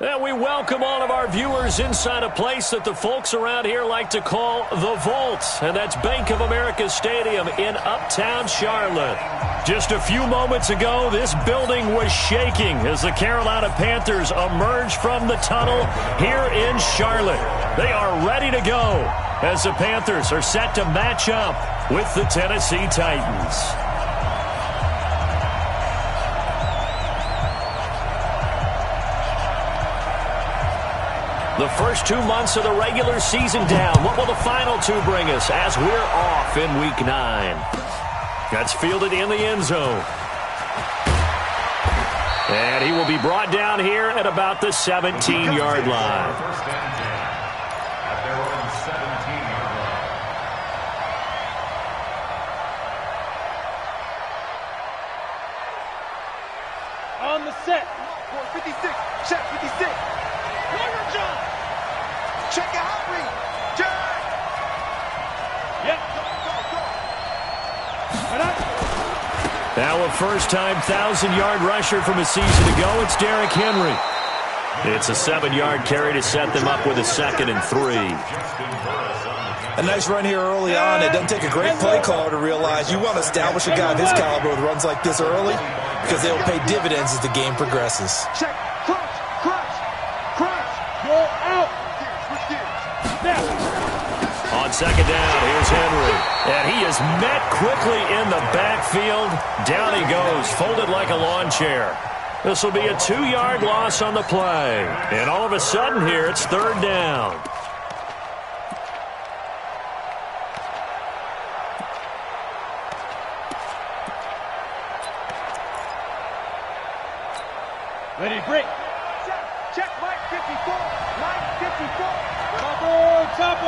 And we welcome all of our viewers inside a place that the folks around here like to call the Vault. And that's Bank of America Stadium in Uptown Charlotte. Just a few moments ago, this building was shaking as the Carolina Panthers emerged from the tunnel here in Charlotte. They are ready to go as the Panthers are set to match up with the Tennessee Titans. The first 2 months of the regular season down. What will the final two bring us as we're off in Week 9? That's fielded in the end zone. And he will be brought down here at about the 17-yard line. On the set. 56. Check 56. Check it out, Reed. Jack. Yep. Go. Now a first-time 1,000-yard rusher from a season ago. It's Derrick Henry. It's a 7-yard carry to set them up with a 2nd and 3. A nice run here early on. It doesn't take a great play caller to realize you want to establish a guy of his caliber with runs like this early because they'll pay dividends as the game progresses. Check. Crunch. You're out. On 2nd down, here's Henry. And he is met quickly in the backfield. Down he goes, folded like a lawn chair. This will be a 2-yard loss on the play. And all of a sudden here, it's 3rd down. Ready to break. Check Mike 54. Mike 54. Chopper!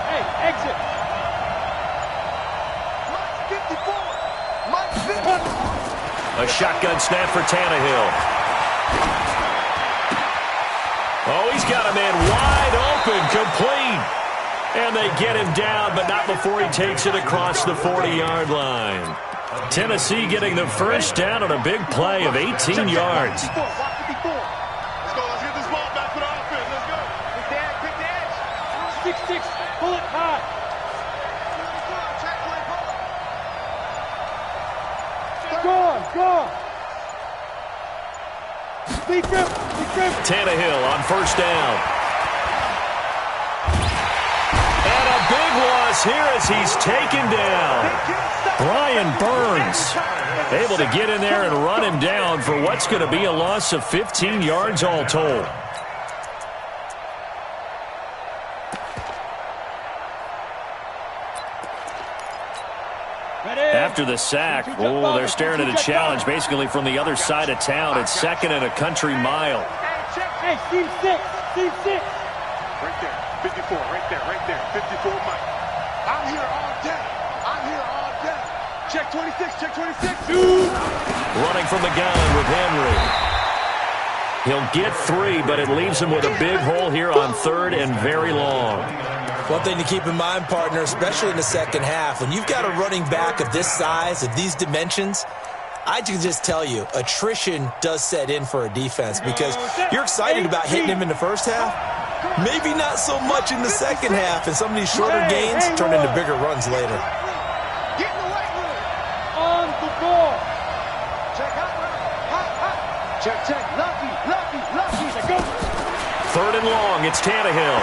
Hey, exit. Mike 54. Mike 54. A shotgun snap for Tannehill. Oh, he's got a man wide open, complete. And they get him down, but not before he takes it across the 40-yard line. Tennessee getting the first down on a big play of 18 yards. Let's go. Let's get this ball back for the offense. Let's go. Quick the edge. 6-6. Pull it high. Go. Big grip. Tannehill on first down. And a big loss here as he's taken down. Brian Burns able to get in there and run him down for what's going to be a loss of 15 yards all told. After the sack, they're staring at a challenge basically from the other side of town. It's 2nd and a country mile. Hey, team 6. Right there. 54. Right there. 54 Mike. I'm here all day. Check 26. Running from the gun with Henry. He'll get 3, but it leaves him with a big hole here on 3rd and very long. One thing to keep in mind, partner, especially in the second half, when you've got a running back of this size, of these dimensions, I can just tell you, attrition does set in for a defense because you're excited about hitting him in the first half. Maybe not so much in the second half, and some of these shorter gains turn into bigger runs later. Get in the weight room. On the ball. Check out. Hot. Check. Lucky. Go. 3rd and long, it's Tannehill.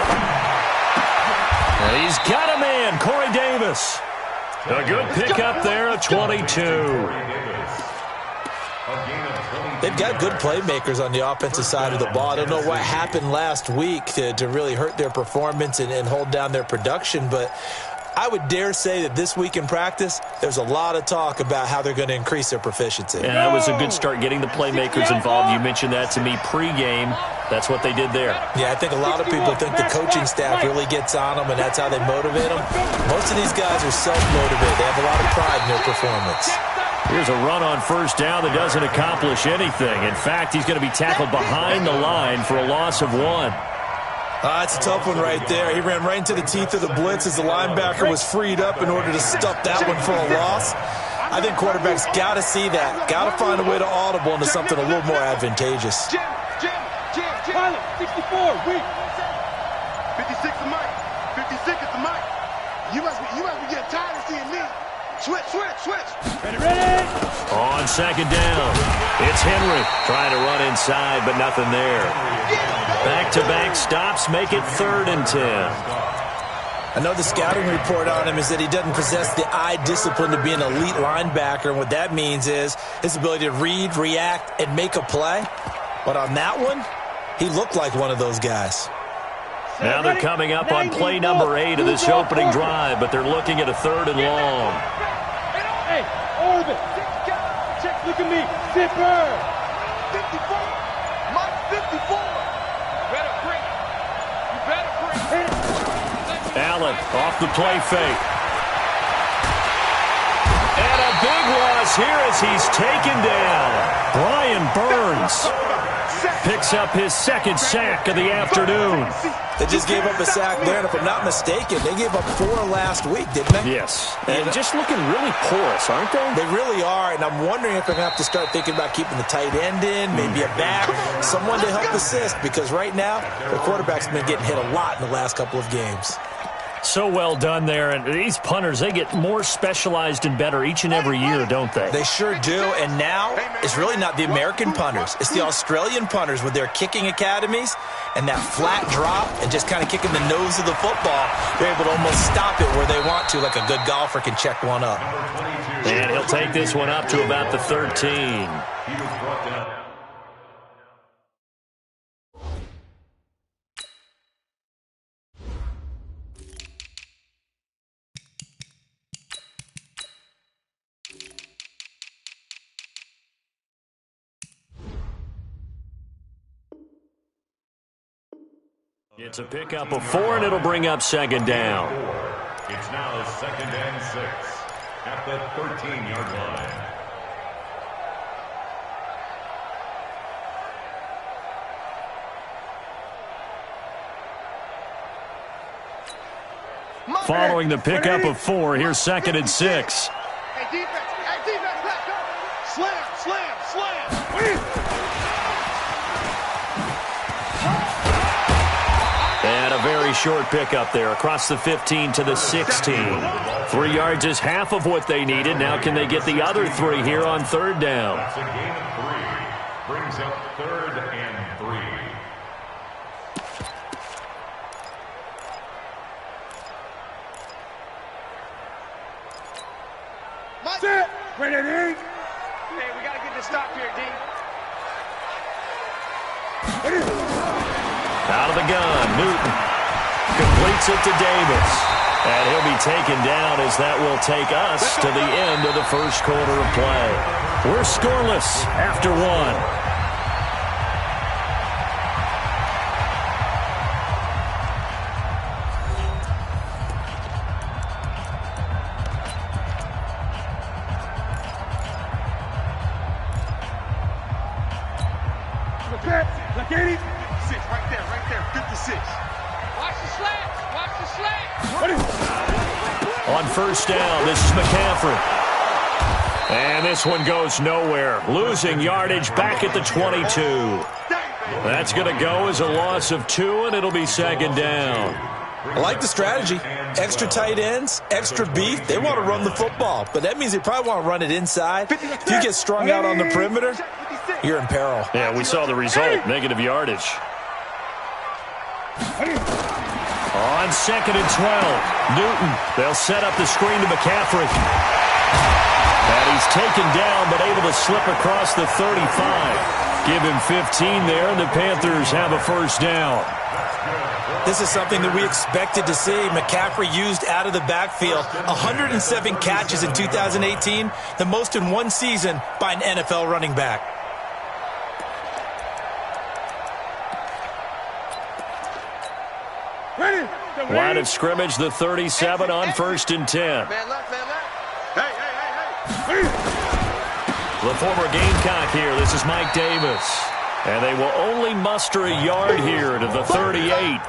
And he's got a man, Corey Davis. A good pickup there at 22. They've got good playmakers on the offensive side of the ball. I don't know what happened last week to really hurt their performance and hold down their production, but I would dare say that this week in practice, there's a lot of talk about how they're going to increase their proficiency. And that was a good start getting the playmakers involved. You mentioned that to me pregame. That's what they did there. Yeah, I think a lot of people think the coaching staff really gets on them, and that's how they motivate them. Most of these guys are self-motivated. They have a lot of pride in their performance. Here's a run on first down that doesn't accomplish anything. In fact, he's going to be tackled behind the line for a loss of 1. That's a tough one right there. He ran right into the teeth of the blitz as the linebacker was freed up in order to stuff that one for a loss. I think quarterbacks got to see that. Got to find a way to audible into something a little more advantageous. Pilot, 64, weak. 56 to Mike. 56 is the Mike. You must be getting tired of seeing me. Switch. Ready. On second down, it's Henry trying to run inside, but nothing there. Back-to-back stops make it 3rd and 10. I know the scouting report on him is that he doesn't possess the eye discipline to be an elite linebacker, and what that means is his ability to read, react, and make a play. But on that one, he looked like one of those guys. Now they're coming up on play number 8 of this opening drive, but they're looking at a 3rd and long. Hey, orbit. Check, look at me. Zipper. 54. Mike, 54. You better bring. Allen off the play fake. And a big loss here as he's taken down. Brian Burns picks up his 2nd sack of the afternoon. They just gave up a sack there, and if I'm not mistaken, they gave up 4 last week, didn't they? Yes, and just looking really porous, aren't they? They really are, and I'm wondering if they're going to have to start thinking about keeping the tight end in, maybe a back, someone to help assist, because right now, the quarterback's been getting hit a lot in the last couple of games. So well done there, and these punters, they get more specialized and better each and every year, don't they? They sure do, and now it's really not the American punters. It's the Australian punters with their kicking academies and that flat drop and just kind of kicking the nose of the football. They're able to almost stop it where they want to, like a good golfer can check one up. And he'll take this one up to about the 13. It's a pickup of 4, and it'll bring up 2nd down. It's now 2nd and 6 at the 13-yard line. Following the pickup of 4, here's 2nd and 6. Hey, defense, let's go. Slam. And a very short pickup there across the 15 to the 16. 3 yards is half of what they needed. Now can they get the other 3 here on 3rd down? That's a gain of 3. Brings up 3rd and 3. Set. Ready. Hey, we got to get this stop here, D. Out of the gun, Newton completes it to Davis. And he'll be taken down as that will take us to the end of the first quarter of play. We're scoreless after 1. Like 80. 6, right there, 56. Watch the slant. On 1st down, this is McCaffrey. And this one goes nowhere. Losing yardage back at the 22. That's going to go as a loss of 2, and it'll be 2nd down. I like the strategy. Extra tight ends, extra beef. They want to run the football, but that means they probably want to run it inside. If you get strung out on the perimeter, you're in peril. Yeah, we saw the result, negative yardage. On 2nd and 12, Newton. They'll set up the screen to McCaffrey. And he's taken down, but able to slip across the 35. Give him 15 there, and the Panthers have a 1st down. This is something that we expected to see. McCaffrey used out of the backfield. 107 catches in 2018, the most in one season by an NFL running back. Ready. Line of scrimmage, the 37 on 1st and 10. Man left. Hey. The former Gamecock here. This is Mike Davis. And they will only muster a yard here to the 38.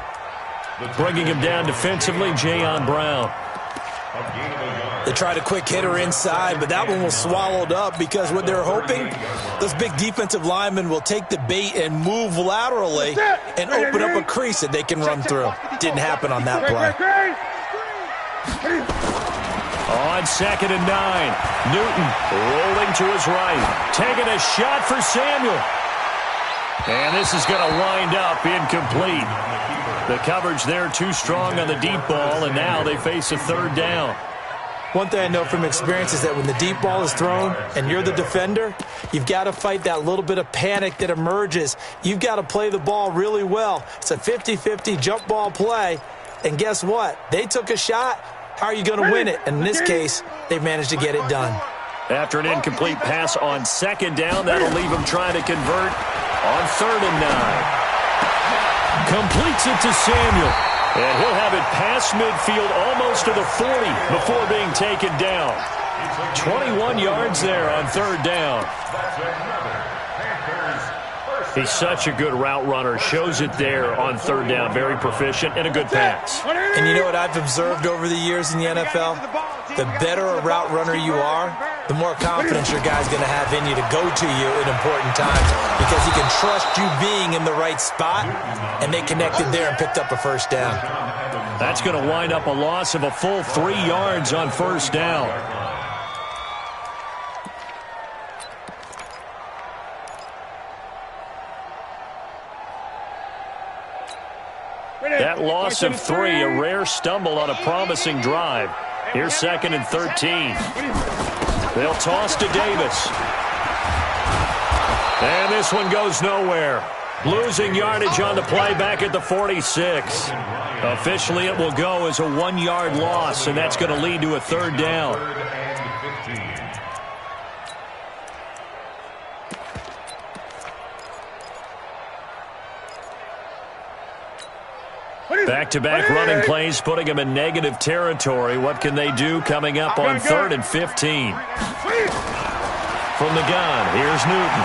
Bringing him down defensively, Jayon Brown. A gain of a yard. They tried a quick hitter inside, but that one was swallowed up because what they're hoping, those big defensive linemen will take the bait and move laterally and open up a crease that they can run through. Didn't happen on that play. On 2nd and 9, Newton rolling to his right, taking a shot for Samuel. And this is going to wind up incomplete. The coverage there too strong on the deep ball, and now they face a 3rd down. One thing I know from experience is that when the deep ball is thrown and you're the defender, you've got to fight that little bit of panic that emerges. You've got to play the ball really well. It's a 50-50 jump ball play, and guess what? They took a shot. How are you going to win it? And in this case, they've managed to get it done. After an incomplete pass on 2nd down, that'll leave him trying to convert on 3rd and 9. Completes it to Samuel. And he'll have it past midfield almost to the 40 before being taken down. 21 yards there on 3rd down. He's such a good route runner. Shows it there on 3rd down. Very proficient and a good pass. And you know what I've observed over the years in the NFL? The better a route runner you are, the more confidence your guy's going to have in you to go to you at important times because he can trust you being in the right spot, and they connected there and picked up a 1st down. That's going to wind up a loss of a full 3 yards on 1st down. That loss of 3, a rare stumble on a promising drive. Here's 2nd and 13. They'll toss to Davis. And this one goes nowhere. Losing yardage on the play back at the 46. Officially, it will go as a 1-yard loss, and that's going to lead to a 3rd down. Back-to-back running plays, putting them in negative territory. What can they do coming up on 3rd and 15? From the gun, here's Newton.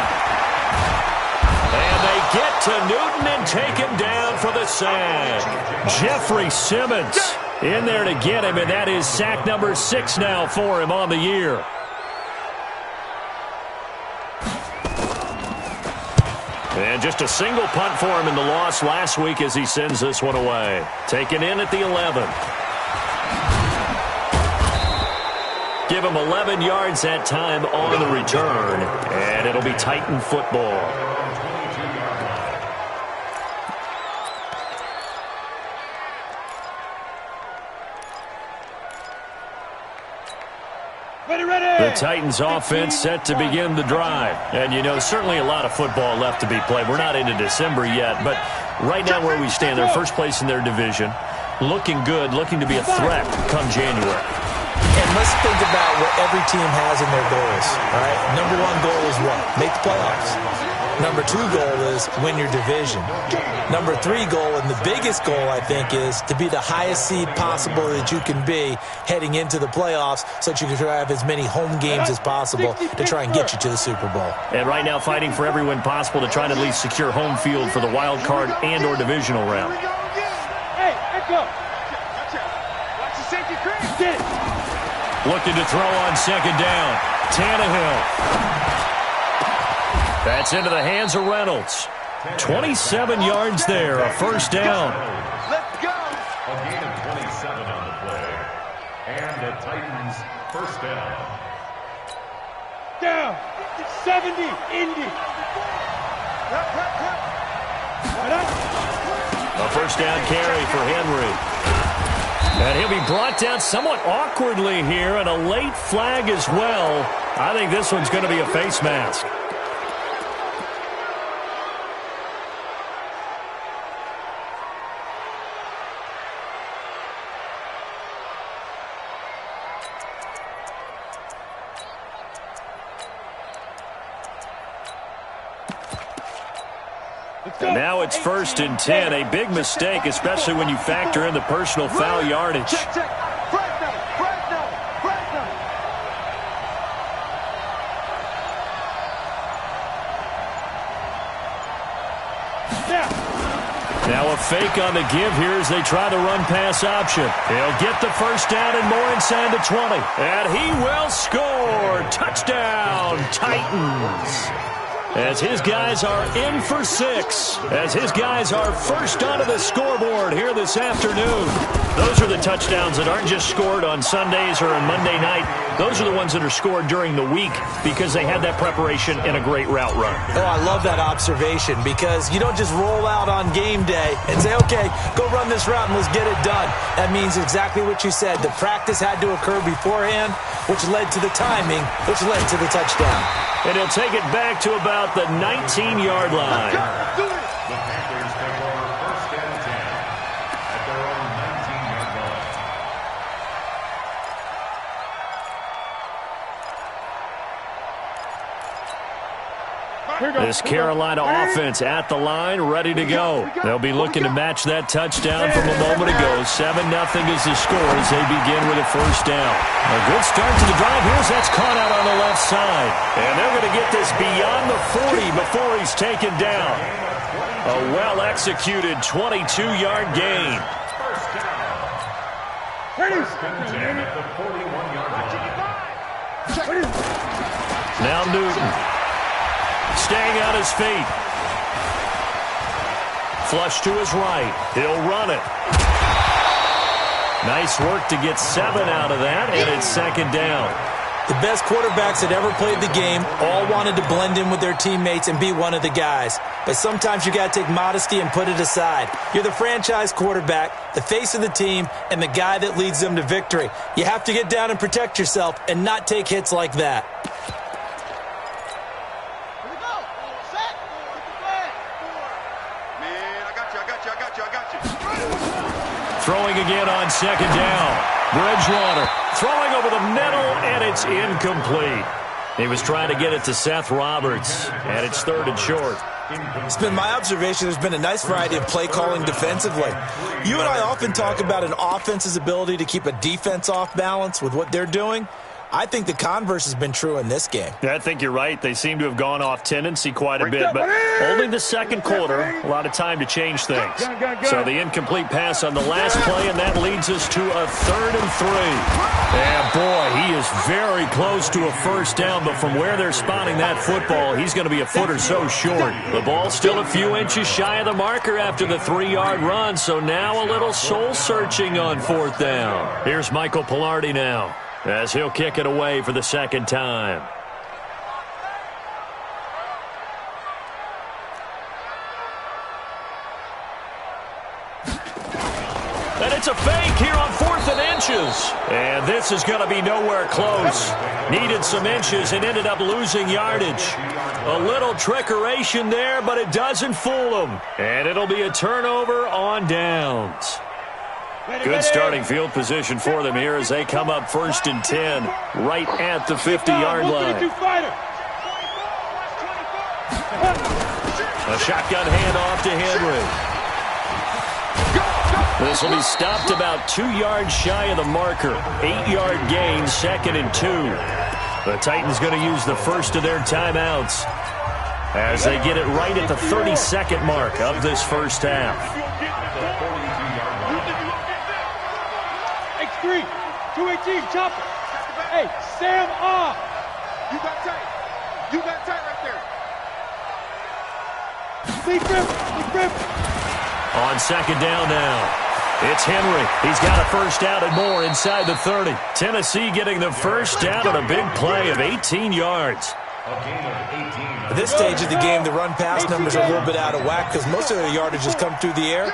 And they get to Newton and take him down for the sack. Jeffrey Simmons in there to get him, and that is sack number 6 now for him on the year. And just a single punt for him in the loss last week as he sends this one away. Taken in at the 11. Give him 11 yards that time on the return, and it'll be Titan football. The Titans offense set to begin the drive. And, you know, certainly a lot of football left to be played. We're not into December yet, but right now where we stand, they're first place in their division. Looking good, looking to be a threat come January. And let's think about what every team has in their goals, all right? Number 1 goal is what? Make the playoffs. Number 2 goal is win your division. Number 3 goal, and the biggest goal, I think, is to be the highest seed possible that you can be heading into the playoffs so that you can have as many home games as possible to try and get you to the Super Bowl. And right now fighting for every win possible to try and at least secure home field for the wild card and or divisional round. Hey, Echo! Watch the safety crease. Get it. Looking to throw on 2nd down. Tannehill. That's into the hands of Reynolds. 27 yards there, a 1st down. Let's go. A gain of 27 on the play. And the Titans 1st down. Down. 70. Indy. A 1st down carry for Henry. And he'll be brought down somewhat awkwardly here, and a late flag as well. I think this one's going to be a face mask. And now it's 1st and 10. A big mistake, especially when you factor in the personal foul yardage. Check, check. Break now. Now a fake on the give here as they try the run-pass option. He'll get the first down and more inside the 20. And he will score. Touchdown, Titans. As his guys are in for 6. As his guys are first onto the scoreboard here this afternoon. Those are the touchdowns that aren't just scored on Sundays or on Monday night. Those are the ones that are scored during the week because they had that preparation in a great route run. Oh, I love that observation because you don't just roll out on game day and say, okay, go run this route and let's get it done. That means exactly what you said. The practice had to occur beforehand, which led to the timing, which led to the touchdown. And he'll take it back to about the 19-yard line. The Panthers take over first and 10 at their own 19-yard line. This Carolina offense at the line, ready to go. They'll be looking to match that touchdown from a moment ago. 7-0 is the score as they begin with a first down. A good start to the drive. Here's that's caught out on the left side. And they're going to get this beyond the 40 before he's taken down. A well-executed 22-yard gain. First and 10 at the 41-yard line. Now Newton. Staying on his feet. Flush to his right. He'll run it. Nice work to get 7 out of that, and it's second down. The best quarterbacks that ever played the game all wanted to blend in with their teammates and be one of the guys. But sometimes you got to take modesty and put it aside. You're the franchise quarterback, the face of the team, and the guy that leads them to victory. You have to get down and protect yourself and not take hits like that. Throwing again on second down. Bridgewater throwing over the middle, and it's incomplete. He was trying to get it to Seth Roberts, and it's third and short. It's been my observation there's been a nice variety of play calling defensively. You and I often talk about an offense's ability to keep a defense off balance with what they're doing. I think the converse has been true in this game. Yeah, I think you're right. They seem to have gone off tendency quite a bit, but only the second quarter, a lot of time to change things. So the incomplete pass on the last play, and that leads us to a 3rd and 3. And boy, he is very close to a first down, but from where they're spotting that football, he's going to be a foot or so short. The ball's still a few inches shy of the marker after the 3-yard run, so now a little soul-searching on 4th down. Here's Michael Pilardi now, as he'll kick it away for the second time. And it's a fake here on 4th and inches. And this is going to be nowhere close. Needed some inches and ended up losing yardage. A little trickeration there, but it doesn't fool them. And it'll be a turnover on downs. Good starting field position for them here as they come up 1st and 10 right at the 50-yard line. A shotgun handoff to Henry. This will be stopped about 2 yards shy of the marker. 8-yard gain, 2nd and 2. The Titans going to use the first of their timeouts as they get it right at the 32nd mark of this first half. 218, chop it. Hey, Sam off. You got tight. You got tight right there. Big grip. On second down now, it's Henry. He's got a first down and more inside the 30. Tennessee getting the first down on a big play of 18 yards. At this stage of the game, the run-pass numbers are a little bit out of whack because most of their yardage has come through the air.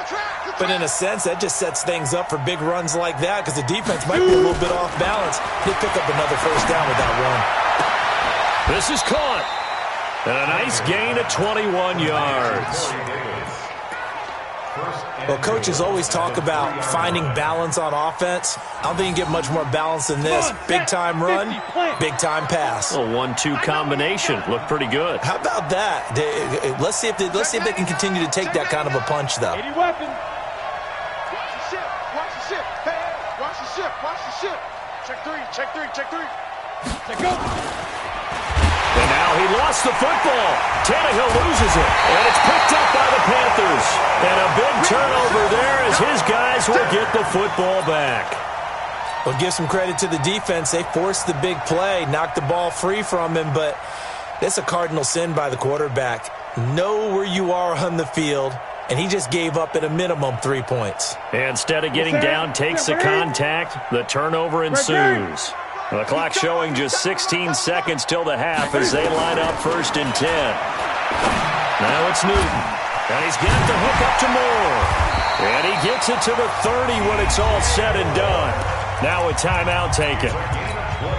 But in a sense, that just sets things up for big runs like that because the defense might be a little bit off balance. They pick up another first down with that run. This is caught. And a nice gain of 21 yards. Well, coaches always talk about finding balance on offense. I don't think you can get much more balance than this. Big-time run, big-time pass. A 1-2 combination. Looked pretty good. How about that? Let's see if they can continue to take that kind of a punch, though. Any weapon. Watch the ship. Watch the ship. Hey, watch the ship. Watch the ship. Check three. Let's go. And now Now he lost the football. Tannehill loses it, and it's picked up by the Panthers. And a big turnover there as his guys will get the football back. Well, give some credit to the defense. They forced the big play, knocked the ball free from him, but that's a cardinal sin by the quarterback. Know where you are on the field, and he just gave up at a minimum 3 points. Instead of getting down, takes the contact. The turnover ensues. The clock showing just 16 seconds till the half as they line up 1st and 10. Now it's Newton. And he's got the hook up to Moore. And he gets it to the 30 when it's all said and done. Now a timeout taken.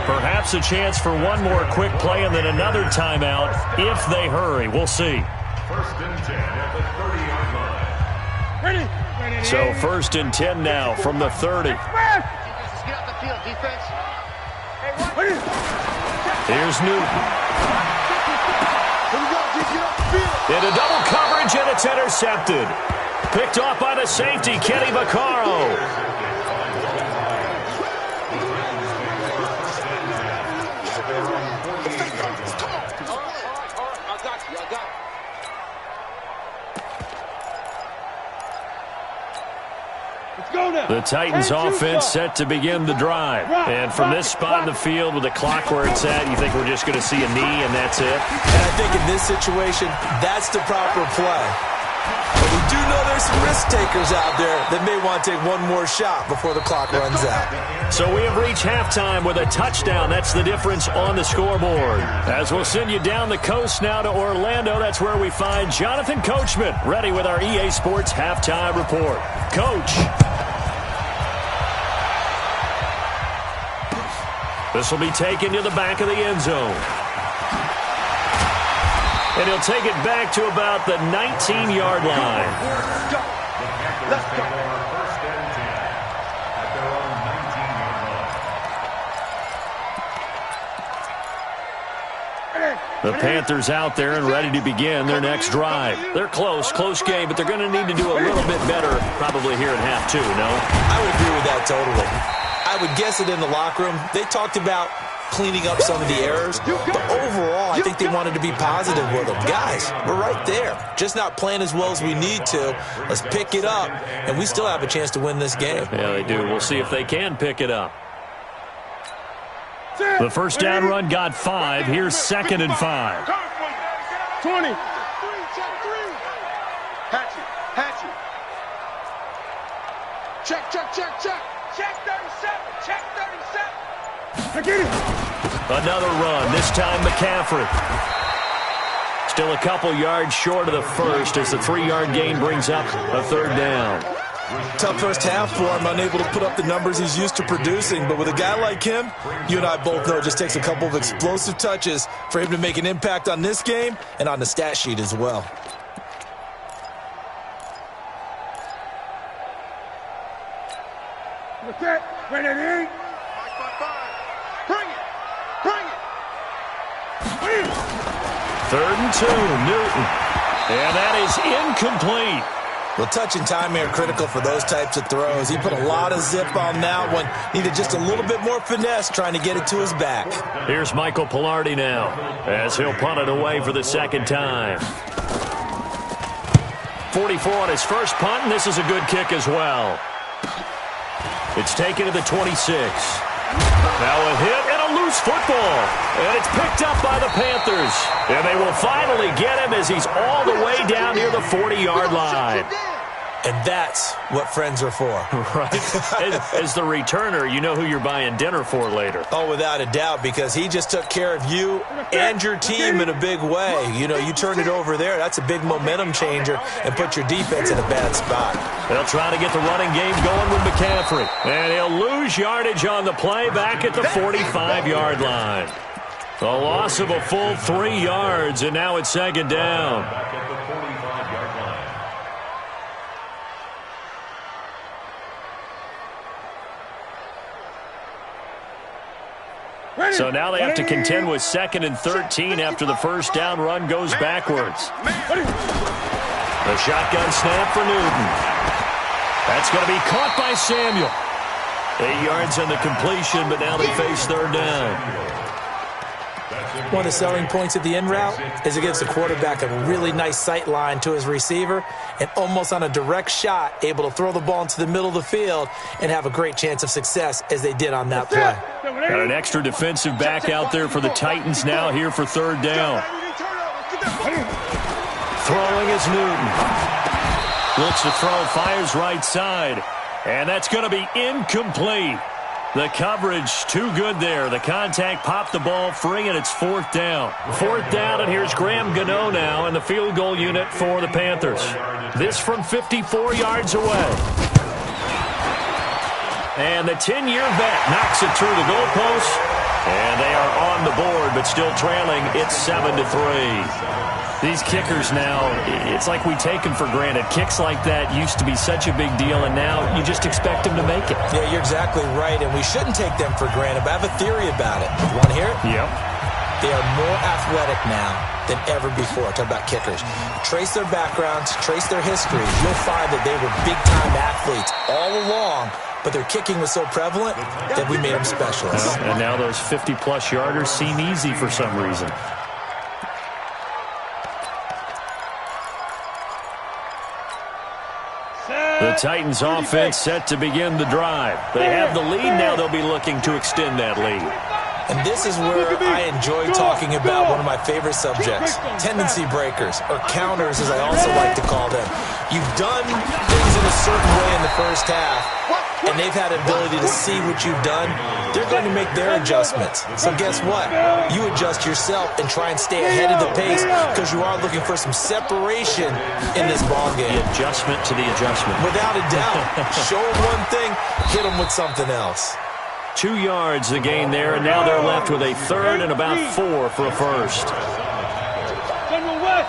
Perhaps a chance for one more quick play and then another timeout if they hurry. We'll see. 1st and 10 at the 30-yard line. So 1st and 10 now from the 30. Get out the field, defense. Here's Newton. Here we go, get off the field. Into double coverage, and it's intercepted. Picked off by the safety, Kenny Vaccaro. The Titans offense set to begin the drive. And from this spot in the field with the clock where it's at, you think we're just going to see a knee and that's it? And I think in this situation, that's the proper play. But we do know there's some risk takers out there that may want to take one more shot before the clock runs out. So we have reached halftime with a touchdown. That's the difference on the scoreboard. As we'll send you down the coast now to Orlando, that's where we find Jonathan Coachman ready with our EA Sports halftime report. Coach. This will be taken to the back of the end zone. And he'll take it back to about the 19-yard line. Let's go. 1st and 10 at their own 19-yard line. The Panthers out there and ready to begin their next drive. They're close game, but they're going to need to do a little bit better probably here in half two, no? I would agree with that totally. I would guess it in the locker room. They talked about cleaning up some of the errors, but overall, I think they wanted to be positive with them. Guys, we're right there. Just not playing as well as we need to. Let's pick it up, and we still have a chance to win this game. Yeah, they do. We'll see if they can pick it up. The first down run got 5. Here's 2nd and 5. 20. Hatchet. Check. Check 37. Check 37. I get it. Another run, this time McCaffrey. Still a couple yards short of the first as the 3-yard gain brings up a 3rd down. Tough first half for him, unable to put up the numbers he's used to producing. But with a guy like him, you and I both know it just takes a couple of explosive touches for him to make an impact on this game and on the stat sheet as well. Okay, ready to eat. 3rd and 2, Newton. And that is incomplete. Well, touch and timing are critical for those types of throws. He put a lot of zip on that one. Needed just a little bit more finesse trying to get it to his back. Here's Michael Pilardi now as he'll punt it away for the 2nd time. 44 on his first punt, and this is a good kick as well. It's taken to the 26. Now a hit and a loose football. And it's picked up by the Panthers. And they will finally get him as he's all the way down near the 40-yard line. And that's what friends are for. Right. As the returner, you know who you're buying dinner for later. Oh, without a doubt, because he just took care of you and your team in a big way. You know, you turn it over there. That's a big momentum changer and put your defense in a bad spot. They'll try to get the running game going with McCaffrey. And he'll lose yardage on the play back at the 45-yard line. The loss of a full 3 yards, and now it's 2nd down. Back at the 45-yard line. So now they have to contend with 2nd and 13 after the first down run goes backwards. The shotgun snap for Newton. That's going to be caught by Samuel. 8 yards on the completion, but now they face 3rd down. One of the selling points of the in route is it gives the quarterback a really nice sight line to his receiver and almost on a direct shot able to throw the ball into the middle of the field and have a great chance of success as they did on that play. Got an extra defensive back out there for the Titans now here for third down. Throwing is Newton. Looks to throw, fires right side. And that's going to be incomplete. The coverage too good there. The contact popped the ball free, and it's fourth down. Fourth down, and here's Graham Gano now in the field goal unit for the Panthers. This from 54 yards away. And the 10-year vet knocks it through the goalpost. And they are on the board, but still trailing. It's 7-3. These kickers now, it's like we take them for granted. Kicks like that used to be such a big deal, and now you just expect them to make it. Yeah, you're exactly right, and we shouldn't take them for granted, but I have a theory about it. You want to hear it? Yep. They are more athletic now than ever before. Talk about kickers. Trace their backgrounds, trace their history. You'll find that they were big-time athletes all along, but their kicking was so prevalent that we made them specialists. And now those 50-plus yarders seem easy for some reason. The Titans offense set to begin the drive. They have the lead now. They'll be looking to extend that lead. And this is where I enjoy talking about one of my favorite subjects, tendency breakers, or counters as I also like to call them. You've done things in a certain way in the first half, and they've had an ability to see what you've done. They're going to make their adjustments. So guess what? You adjust yourself and try and stay ahead of the pace because you are looking for some separation in this ballgame. The adjustment to the adjustment. Without a doubt. Show them one thing, hit them with something else. 2 yards the gain there, and now they're left with a third and about 4 for a first. General West.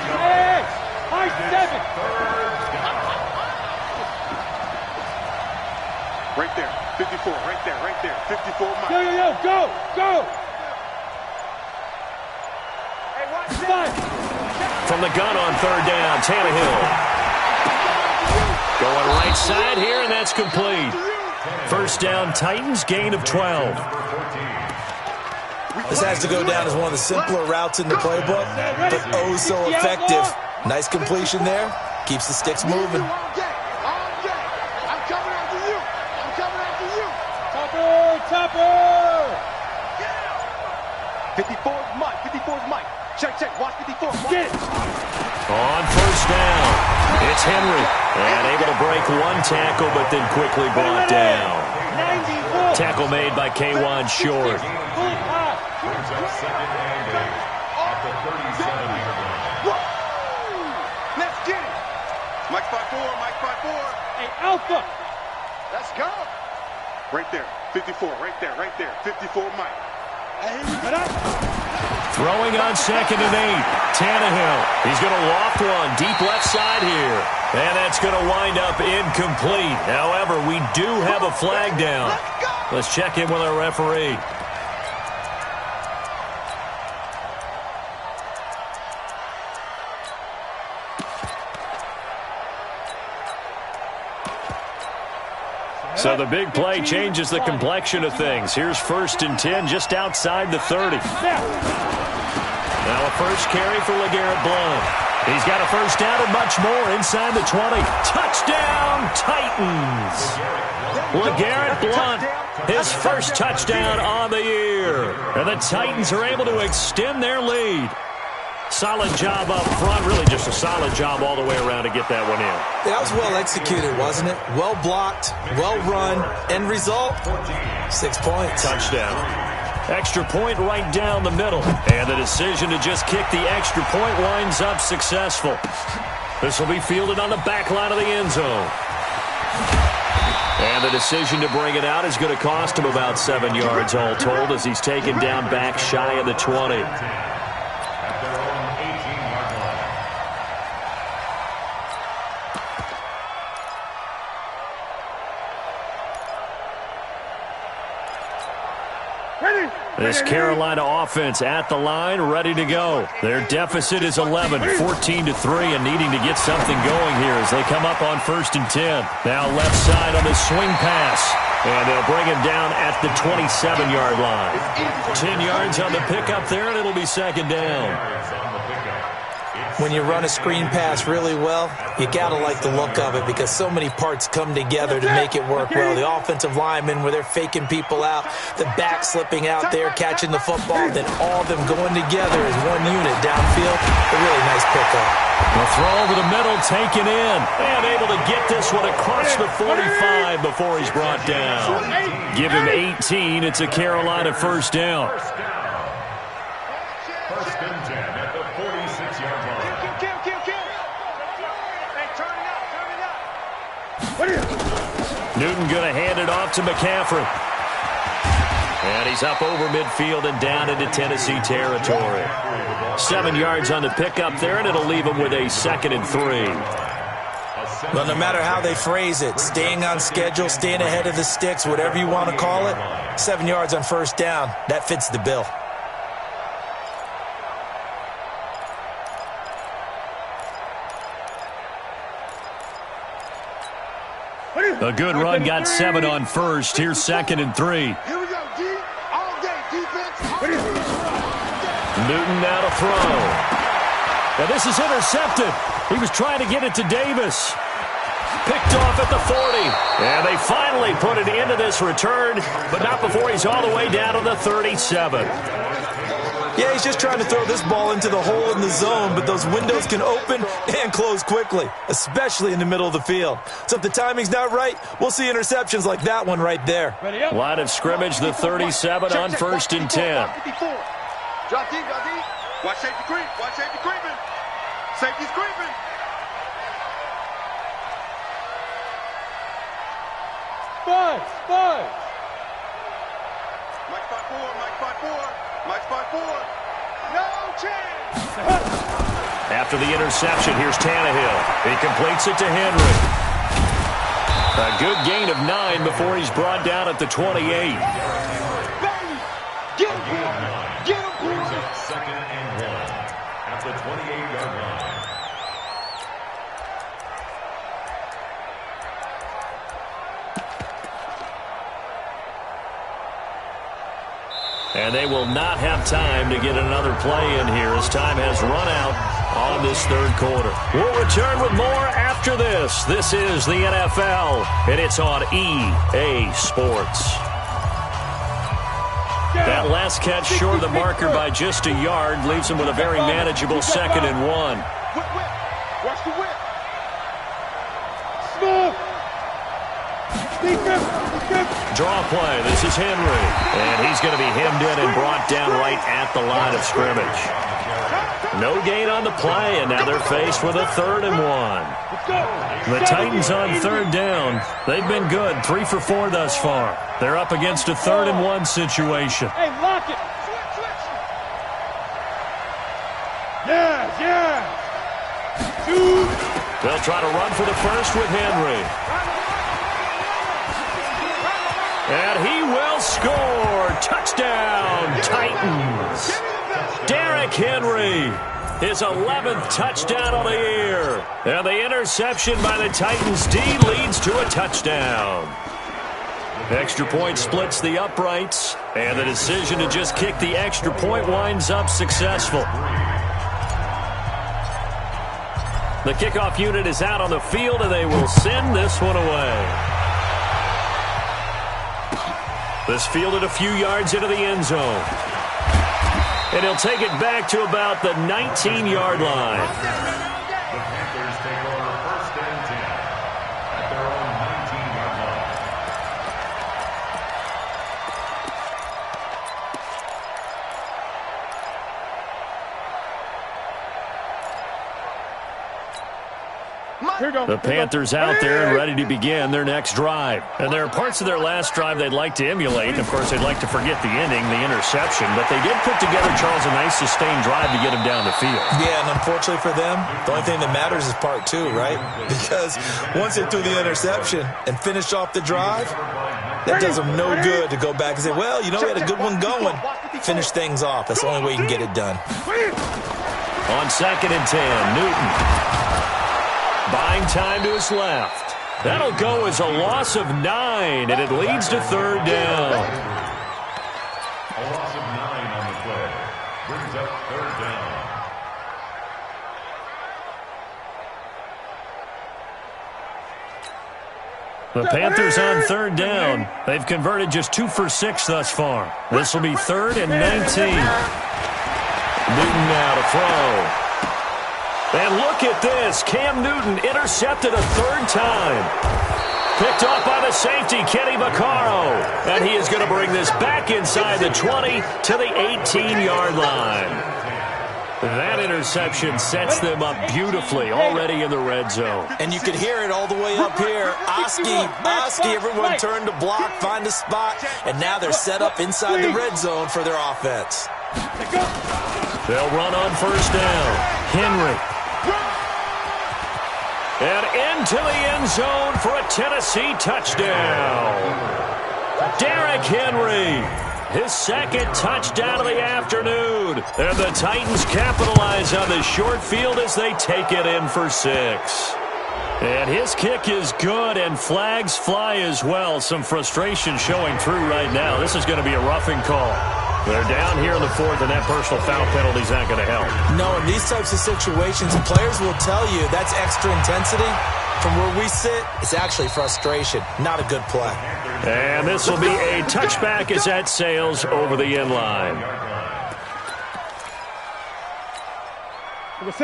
Hey, high 7. Right there, 54, right there, 54 miles. Yo, go. Hey, watch that. From the gun on third down, Tannehill. Going right side here, and that's complete. First down, Titans, gain of 12. This has to go down as one of the simpler routes in the playbook, but oh so effective. Nice completion there. Keeps the sticks moving. I'm coming after you. Topper. 54's Mike. Check. Watch 54. Get it. On first down, it's Henry. And able to break one tackle, but then quickly brought down. 94. Tackle made by K1 Short. Let's get it. Mike 5-4. Hey, Alpha. Let's go. Right there, 54, right there. 54 Mike. Throwing on 2nd and 8. Tannehill. He's going to loft one deep left side here. And that's going to wind up incomplete. However, we do have a flag down. Let's check in with our referee. So the big play changes the complexion of things. Here's 1st and 10 just outside the 30. Now a first carry for LeGarrette Blount. He's got a first down and much more inside the 20. Touchdown, Titans. LeGarrette Blount, his first touchdown on the year. And the Titans are able to extend their lead. Solid job up front, really just a solid job all the way around to get that one in. That was well executed, wasn't it? Well blocked, well run. End result, 6 points. Touchdown. Extra point right down the middle. And the decision to just kick the extra point winds up successful. This will be fielded on the back line of the end zone. And the decision to bring it out is going to cost him about 7 yards all told as he's taken down back shy of the 20. This Carolina offense at the line, ready to go. Their deficit is 11, 14-3, and needing to get something going here as they come up on 1st and 10. Now left side on the swing pass. And they'll bring him down at the 27-yard line. 10 yards on the pickup there, and it'll be second down. When you run a screen pass really well, you got to like the look of it because so many parts come together to make it work well. The offensive linemen, where they're faking people out, the back slipping out there, catching the football, then all of them going together as one unit downfield. A really nice pickup. The throw over the middle, taken in, and able to get this one across the 45 before he's brought down. Give him 18. It's a Carolina first down. First and 10 at the 46-yard line. Newton going to hand it off to McCaffrey. And he's up over midfield and down into Tennessee territory. 7 yards on the pickup there, and it'll leave him with a 2nd and 3. Well, no matter how they phrase it, staying on schedule, staying ahead of the sticks, whatever you want to call it, 7 yards on first down, that fits the bill. A good run, got 7 on first. Here's 2nd and 3. Here we go, D. All day, defense. Newton now to throw. Now this is intercepted. He was trying to get it to Davis. Picked off at the 40. And they finally put it into this return, but not before he's all the way down to the 37. Yeah, he's just trying to throw this ball into the hole in the zone, but those windows can open and close quickly, especially in the middle of the field. So if the timing's not right, we'll see interceptions like that one right there. Line of scrimmage, the 37 on first and 10. Drop deep, drop deep. Watch safety creep. Watch safety creeping. Safety's creeping. Five. Mike 5-4, Mike 5-4, Mike 5-4. No chance. After the interception, here's Tannehill. He completes it to Henry. A good gain of 9 before he's brought down at the 28. Get him, get him, Second and 1 at the 28-yard line. And they will not have time to get another play in here as time has run out on this third quarter. We'll return with more after this. This is the NFL, and it's on EA Sports. That last catch short of the marker by just a yard leaves him with a very manageable 2nd and 1. Whip. Watch the whip. Smooth. Defense. Draw play. This is Henry. And he's going to be hemmed in and brought down right at the line of scrimmage. No gain on the play, and now they're faced with a 3rd and 1. The Titans on third down. They've been good, 3 for 4 thus far. They're up against a 3rd and 1 situation. Hey, lock it. Yeah. They'll try to run for the first with Henry. And he will score. Touchdown, Titans. Derrick Henry, his 11th touchdown of the year. And the interception by the Titans D leads to a touchdown. Extra point splits the uprights, and the decision to just kick the extra point winds up successful. The kickoff unit is out on the field, and they will send this one away. This fielded a few yards into the end zone. And he'll take it back to about the 19-yard line. The Panthers take over first and 10 at their own 19-yard line. The Panthers out there and ready to begin their next drive. And there are parts of their last drive they'd like to emulate. Of course, they'd like to forget the ending, the interception. But they did put together, Charles, a nice sustained drive to get him down the field. Yeah, and unfortunately for them, the only thing that matters is part 2, right? Because once they threw the interception and finished off the drive, that does them no good to go back and say, well, you know, we had a good one going. Finish things off. That's the only way you can get it done. On 2nd and 10, Newton. Buying time to his left. That'll go as a loss of 9, and it leads to third down. A loss of 9 on the play. Brings up third down. The Panthers on third down. They've converted just 2 for 6 thus far. This will be 3rd and 19. Newton now to throw. And look at this. Cam Newton intercepted a 3rd time. Picked off by the safety, Kenny Vaccaro. And he is going to bring this back inside the 20 to the 18-yard line. That interception sets them up beautifully already in the red zone. And you could hear it all the way up here. Oski, everyone turned to block, find a spot, and now they're set up inside the red zone for their offense. They'll run on first down. Henry. And into the end zone for a Tennessee touchdown. Derrick Henry. His 2nd touchdown of the afternoon. And the Titans capitalize on the short field as they take it in for 6. And his kick is good, and flags fly as well. Some frustration showing through right now. This is going to be a roughing call. They're down here in the 4th, and that personal foul penalty is not going to help. No, in these types of situations, players will tell you that's extra intensity. From where we sit, it's actually frustration, not a good play. And this will be a touchback as that sails over the end line.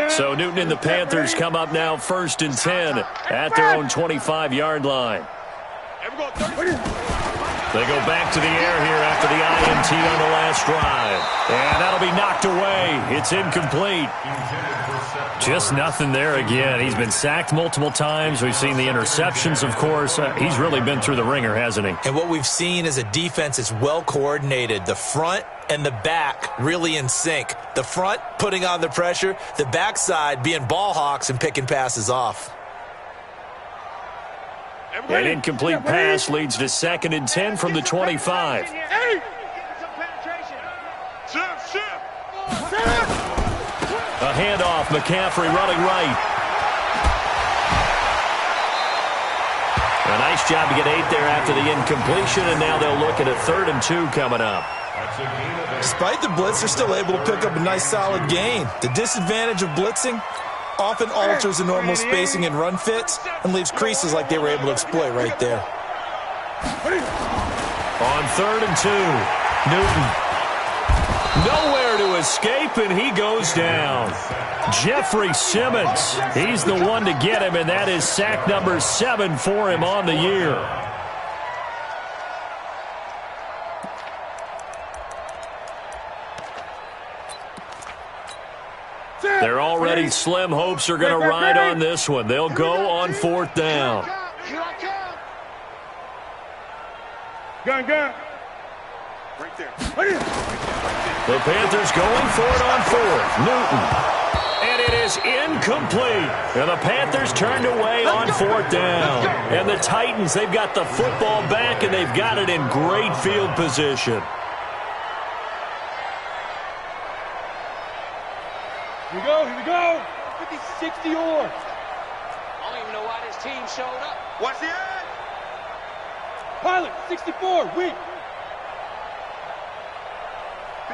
So Newton and the Panthers come up now 1st and 10 at their own 25-yard line. They go back to the air here after the INT on the last drive. And that'll be knocked away. It's incomplete. Just nothing there again. He's been sacked multiple times. We've seen the interceptions, of course. He's really been through the ringer, hasn't he? And what we've seen is a defense that's well coordinated. The front and the back really in sync. The front putting on the pressure. The backside being ball hawks and picking passes off. An incomplete pass leads to 2nd and 10 from the 25. A handoff, McCaffrey running right. A nice job to get 8 there after the incompletion, and now they'll look at a 3rd and 2 coming up. Despite the blitz, they're still able to pick up a nice solid gain. The disadvantage of blitzing often alters the normal spacing and run fits and leaves creases like they were able to exploit right there. On 3rd and 2, Newton. Nowhere to escape, and he goes down. Jeffrey Simmons, he's the one to get him, and that is sack number 7 for him on the year. Their already slim hopes are going to ride on this one. They'll go on 4th down. Gun. Right there. The Panthers going for it on 4th. Newton. And it is incomplete. And the Panthers turned away on 4th down. And the Titans, they've got the football back, and they've got it in great field position. Here we go. 50-60 or. I don't even know why this team showed up. Watch the end. Pilot, 64, weak.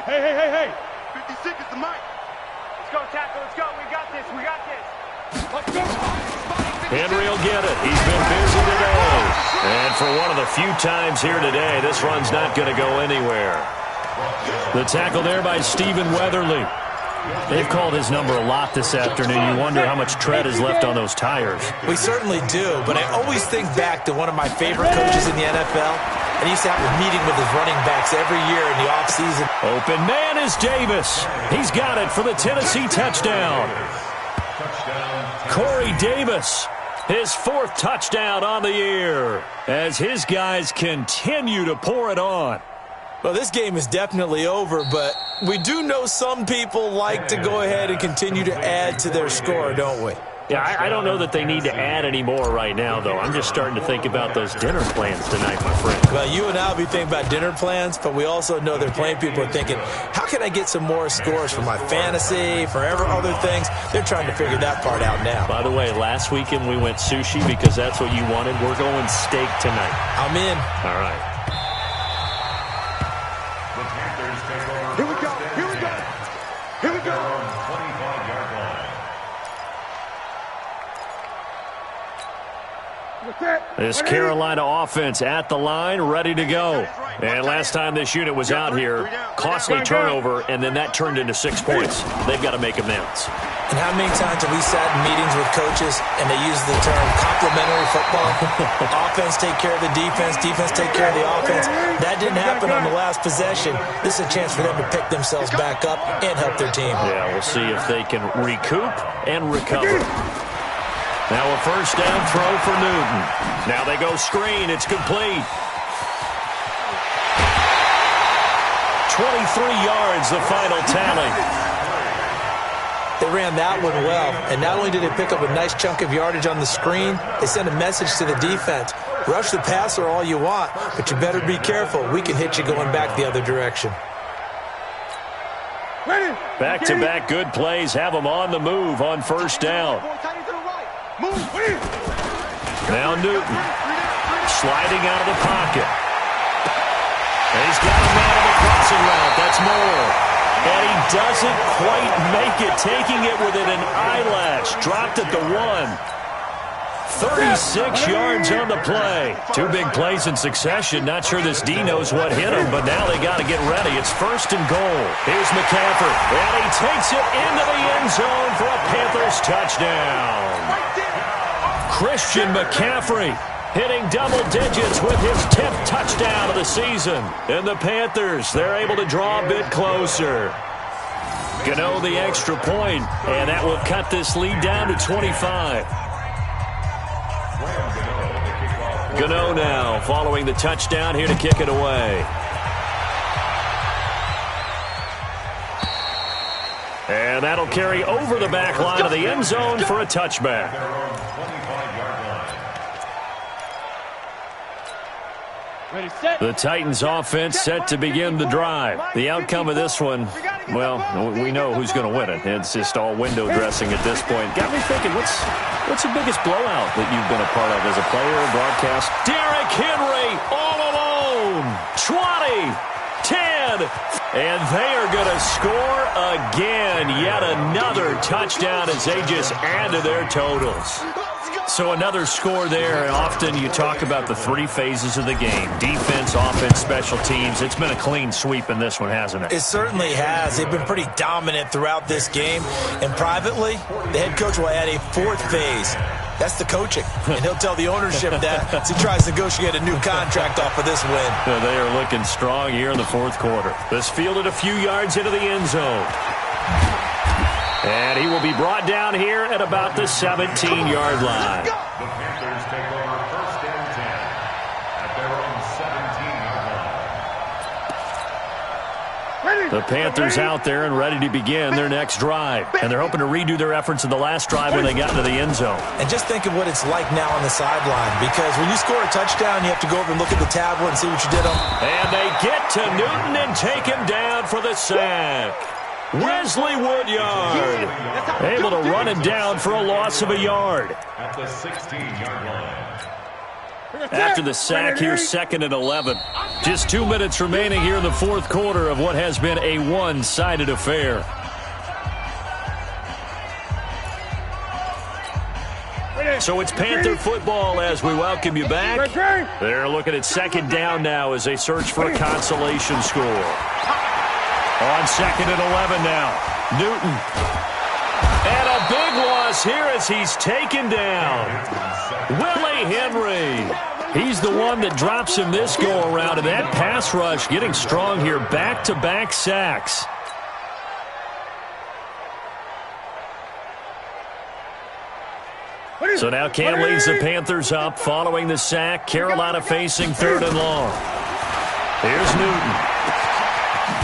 Hey. 56 is the mic. Let's go, tackle, let's go. We got this. Let's go. Henry will get it. He's been busy today. And for one of the few times here today, this run's not going to go anywhere. The tackle there by Stephen Weatherly. They've called his number a lot this afternoon. You wonder how much tread is left on those tires. We certainly do, but I always think back to one of my favorite coaches in the NFL. And he used to have a meeting with his running backs every year in the offseason. Open man is Davis. He's got it for the Tennessee touchdown. Corey Davis, his 4th touchdown on the year, as his guys continue to pour it on. Well, this game is definitely over, but we do know some people like to go ahead and continue to add to their score, don't we? Yeah, I don't know that they need to add any more right now, though. I'm just starting to think about those dinner plans tonight, my friend. Well, you and I will be thinking about dinner plans, but we also know their playing people are thinking, how can I get some more scores for my fantasy, for other things? They're trying to figure that part out now. By the way, last weekend we went sushi because that's what you wanted. We're going steak tonight. I'm in. All right. The Panthers take over. Here we go. Here we go. Here we go. 25-yard line. This Carolina offense at the line, ready to go. And last time this unit was out here, costly turnover, and then that turned into 6 points. They've got to make amends. And how many times have we sat in meetings with coaches and they use the term complementary football? Offense take care of the defense, defense take care of the offense. That didn't happen on the last possession. This is a chance for them to pick themselves back up and help their team. Yeah, we'll see if they can recoup and recover. Now a first down throw for Newton. Now they go screen. It's complete. 23 yards, the final tally. They ran that one well, and not only did they pick up a nice chunk of yardage on the screen, they sent a message to the defense. Rush the passer all you want, but you better be careful. We can hit you going back the other direction. Back-to-back good plays have them on the move on first down. Now Newton sliding out of the pocket. And he's got a man on the crossing route. That's more. And he doesn't quite make it, taking it within an eyelash. Dropped at the 1. 36 yards on the play. 2 big plays in succession. Not sure this D knows what hit him, but now they got to get ready. It's first and goal. Here's McCaffrey, and he takes it into the end zone for a Panthers touchdown. Christian McCaffrey hitting double digits with his 10th touchdown of the season. And the Panthers, they're able to draw a bit closer. Gano the extra point, and that will cut this lead down to 25. Gano now following the touchdown here to kick it away. And that'll carry over the back line of the end zone for a touchback. The Titans offense set to begin the drive. The outcome of this one, well, we know who's going to win it. It's just all window dressing at this point. Got me thinking, what's the biggest blowout that you've been a part of as a player or broadcast? Derrick Henry all alone. 20, 10, and they are going to score again. Yet another touchdown as they just add to their totals. So another score there, and often you talk about the 3 phases of the game. Defense, offense, special teams. It's been a clean sweep in this one, hasn't it? It certainly has. They've been pretty dominant throughout this game. And privately, the head coach will add a 4th phase. That's the coaching. And he'll tell the ownership that as he tries to negotiate a new contract off of this win. They are looking strong here in the 4th quarter. This fielded a few yards into the end zone. And he will be brought down here at about the 17-yard line. The Panthers take over first and 10 at their own 17-yard line. The Panthers out there and ready to begin their next drive. And they're hoping to redo their efforts in the last drive when they got to the end zone. And just think of what it's like now on the sideline, because when you score a touchdown, you have to go over and look at the tablet and see what you did on. And they get to Newton and take him down for the sack. Wesley Woodyard able to run him down for a loss of a yard. At the 16-yard line. After the sack here, 2nd and 11. Just 2 minutes remaining here in the 4th quarter of what has been a one-sided affair. So it's Panther football as we welcome you back. They're looking at 2nd down now as they search for a consolation score. On 2nd and 11 now. Newton. And a big loss here as he's taken down. Willie Henry. He's the one that drops him this go-around. And that pass rush getting strong here. Back-to-back sacks. So now Cam leads the Panthers up following the sack. Carolina facing 3rd and long. Here's Newton.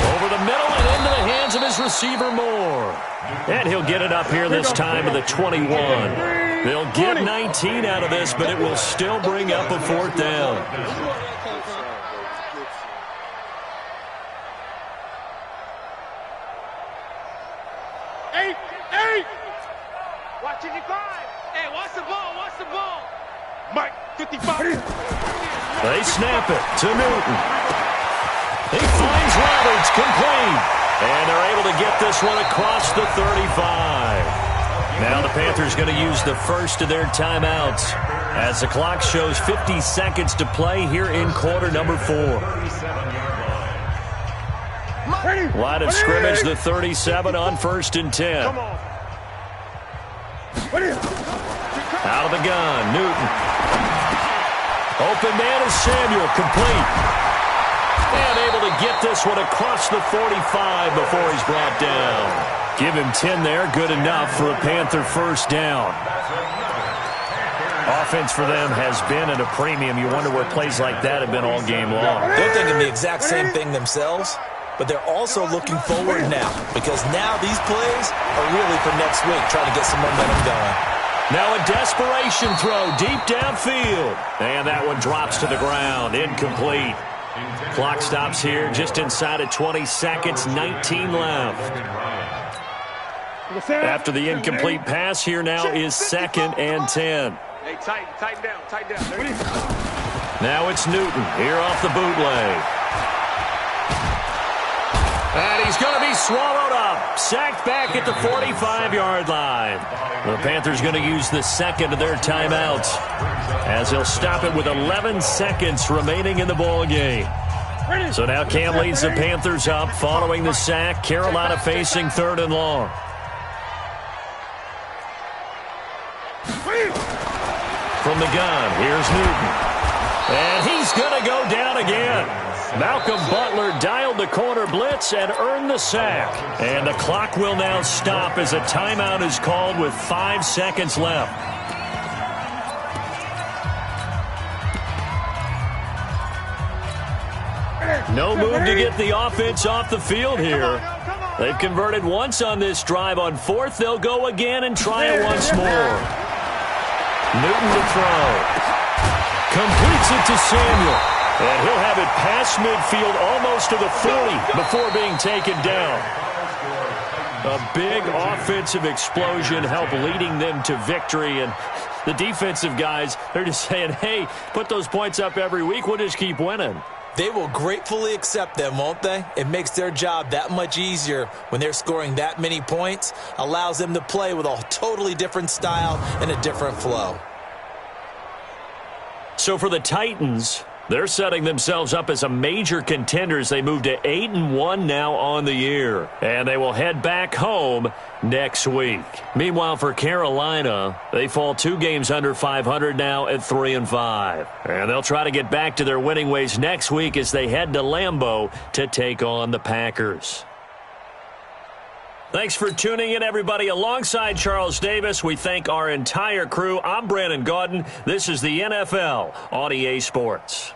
Over the middle and into the hands hands of his receiver Moore. And he'll get it up here this time to the 21. They'll get 19 out of this, but it will still bring up a 4th down. Eight. Watch it, 5. Hey, watch the ball. Mike, 55. They snap it to Newton. He finds Roberts, complete. And they're able to get this one across the 35. Now the Panthers going to use the first of their timeouts as the clock shows 50 seconds to play here in quarter number 4. Line of scrimmage, the 37 on 1st and 10. Out of the gun, Newton. Open man is Samuel, complete. And able to get this one across the 45 before he's brought down. Give him 10 there, good enough for a Panther 1st down. Offense for them has been at a premium. You wonder where plays like that have been all game long. They're thinking the exact same thing themselves, but they're also looking forward now because now these plays are really for next week, trying to get some momentum going. Now a desperation throw deep downfield. And that one drops to the ground, incomplete. Clock stops here just inside of 20 seconds, 19 left. After the incomplete pass, here now is 2nd and 10. Hey, tighten down. Now it's Newton here off the bootleg. And he's going to be swallowed up. Sacked back at the 45-yard line. The Panthers going to use the 2nd of their timeouts as they'll stop it with 11 seconds remaining in the ball game. So now Cam leads the Panthers up following the sack. Carolina facing 3rd and long. From the gun, here's Newton. And he's going to go down again. Malcolm Butler dialed the corner blitz and earned the sack. And the clock will now stop as a timeout is called with 5 seconds left. No move to get the offense off the field here. They've converted once on this drive. On 4th, they'll go again and try it once more. Newton to throw. Completes it to Samuel. And he'll have it past midfield almost to the 40 before being taken down. A big offensive explosion helped leading them to victory. And the defensive guys, they're just saying, hey, put those points up every week. We'll just keep winning. They will gratefully accept them, won't they? It makes their job that much easier when they're scoring that many points. Allows them to play with a totally different style and a different flow. So for the Titans, they're setting themselves up as a major contender as they move to 8-1 now on the year. And they will head back home next week. Meanwhile, for Carolina, they fall 2 games under 500 now at 3-5. And they'll try to get back to their winning ways next week as they head to Lambeau to take on the Packers. Thanks for tuning in, everybody. Alongside Charles Davis, we thank our entire crew. I'm Brandon Gaudin. This is the NFL on EA Sports.